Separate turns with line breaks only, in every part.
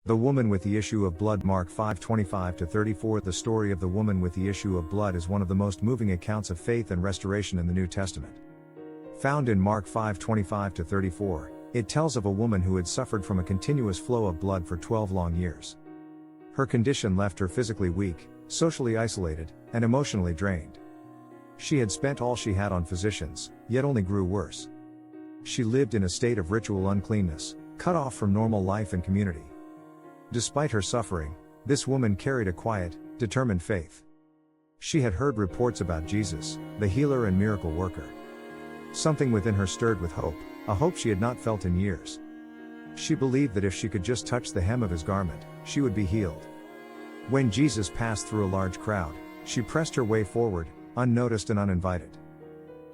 The woman with the issue of blood. Mark 5:25-34. The story of the woman with the issue of blood is one of the most moving accounts of faith and restoration in the New Testament. Found in Mark 5:25-34, it tells of a woman who had suffered from a continuous flow of blood for 12 long years. Her condition left her physically weak, socially isolated, and emotionally drained. She had spent all she had on physicians, yet only grew worse. She lived in a state of ritual uncleanness, cut off from normal life and community. Despite her suffering, this woman carried a quiet, determined faith. She had heard reports about Jesus, the healer and miracle worker. Something within her stirred with hope, a hope she had not felt in years. She believed that if she could just touch the hem of his garment, she would be healed. When Jesus passed through a large crowd, she pressed her way forward, unnoticed and uninvited.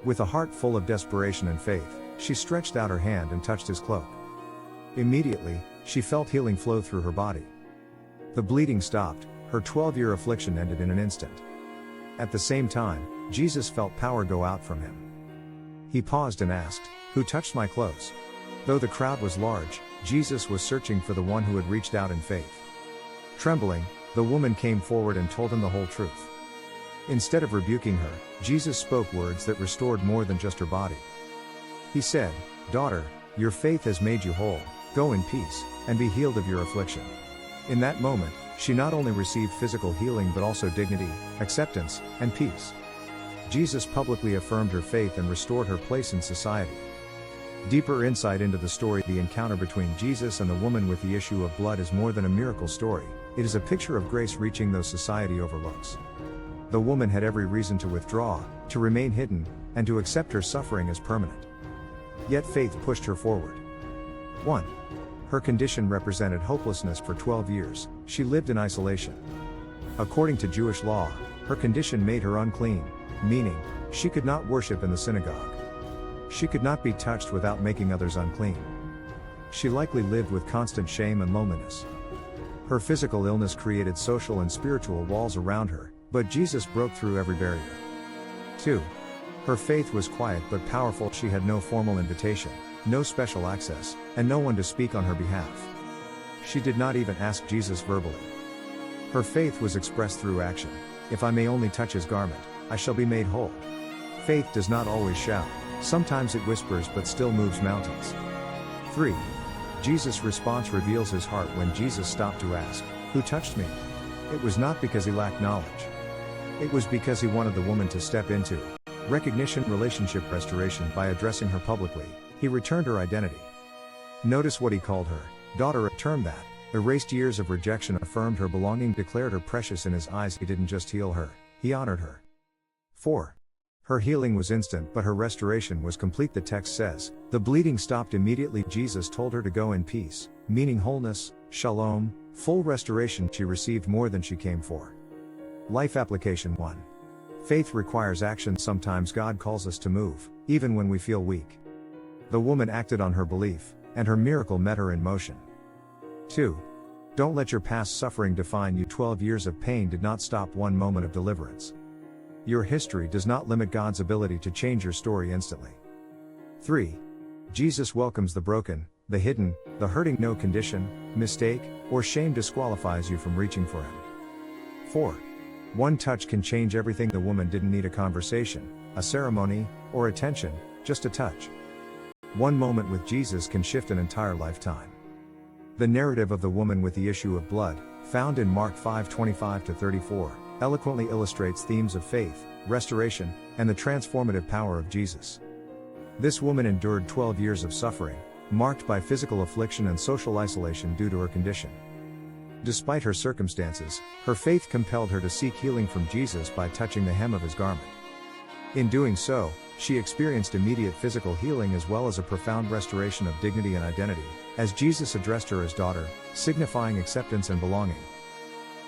With a heart full of desperation and faith, she stretched out her hand and touched his cloak. Immediately, she felt healing flow through her body. The bleeding stopped, her 12-year affliction ended in an instant. At the same time, Jesus felt power go out from him. He paused and asked, "Who touched my clothes?" Though the crowd was large, Jesus was searching for the one who had reached out in faith. Trembling, the woman came forward and told him the whole truth. Instead of rebuking her, Jesus spoke words that restored more than just her body. He said, "Daughter, your faith has made you whole, go in peace, and be healed of your affliction." In that moment, she not only received physical healing but also dignity, acceptance, and peace. Jesus publicly affirmed her faith and restored her place in society. Deeper insight into the story. The encounter between Jesus and the woman with the issue of blood is more than a miracle story, it is a picture of grace reaching those society overlooks. The woman had every reason to withdraw, to remain hidden, and to accept her suffering as permanent. Yet faith pushed her forward. 1. Her condition represented hopelessness. For 12 years, she lived in isolation. According to Jewish law, her condition made her unclean, meaning, she could not worship in the synagogue. She could not be touched without making others unclean. She likely lived with constant shame and loneliness. Her physical illness created social and spiritual walls around her, but Jesus broke through every barrier. 2. Her faith was quiet but powerful. She had no formal invitation, no special access, and no one to speak on her behalf. She did not even ask Jesus verbally. Her faith was expressed through action. "If I may only touch his garment, I shall be made whole." Faith does not always shout. Sometimes it whispers but still moves mountains. 3. Jesus' response reveals his heart. When Jesus stopped to ask, "Who touched me?" it was not because he lacked knowledge. It was because he wanted the woman to step into recognition, relationship restoration. By addressing her publicly, he returned her identity. Notice what he called her, daughter, a term that erased years of rejection, affirmed her belonging, declared her precious in his eyes. He didn't just heal her, he honored her. 4. Her healing was instant, but her restoration was complete. The text says, "The bleeding stopped immediately." Jesus told her to go in peace, meaning wholeness, shalom, full restoration. She received more than she came for. Life application 1. Faith requires action. Sometimes God calls us to move, even when we feel weak. The woman acted on her belief, and her miracle met her in motion. 2. Don't let your past suffering define you. 12 years of pain did not stop one moment of deliverance. Your history does not limit God's ability to change your story instantly. 3. Jesus welcomes the broken, the hidden, the hurting. No condition, mistake, or shame disqualifies you from reaching for him. 4. One touch can change everything. The woman didn't need a conversation, a ceremony, or attention, just a touch. One moment with Jesus can shift an entire lifetime. The narrative of the woman with the issue of blood, found in Mark 5:25-34, eloquently illustrates themes of faith, restoration, and the transformative power of Jesus. This woman endured 12 years of suffering, marked by physical affliction and social isolation due to her condition. Despite her circumstances, her faith compelled her to seek healing from Jesus by touching the hem of his garment. In doing so, she experienced immediate physical healing as well as a profound restoration of dignity and identity, as Jesus addressed her as daughter, signifying acceptance and belonging.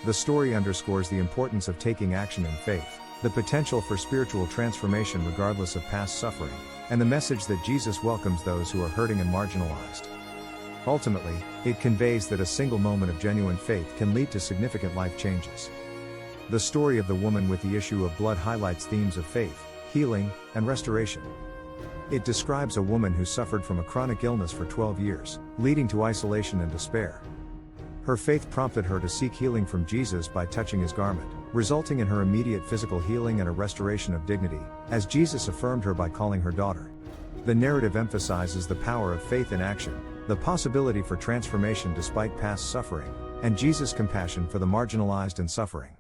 The story underscores the importance of taking action in faith, the potential for spiritual transformation regardless of past suffering, and the message that Jesus welcomes those who are hurting and marginalized. Ultimately, it conveys that a single moment of genuine faith can lead to significant life changes. The story of the woman with the issue of blood highlights themes of faith, healing, and restoration. It describes a woman who suffered from a chronic illness for 12 years, leading to isolation and despair. Her faith prompted her to seek healing from Jesus by touching his garment, resulting in her immediate physical healing and a restoration of dignity, as Jesus affirmed her by calling her daughter. The narrative emphasizes the power of faith in action, the possibility for transformation despite past suffering, and Jesus' compassion for the marginalized and suffering.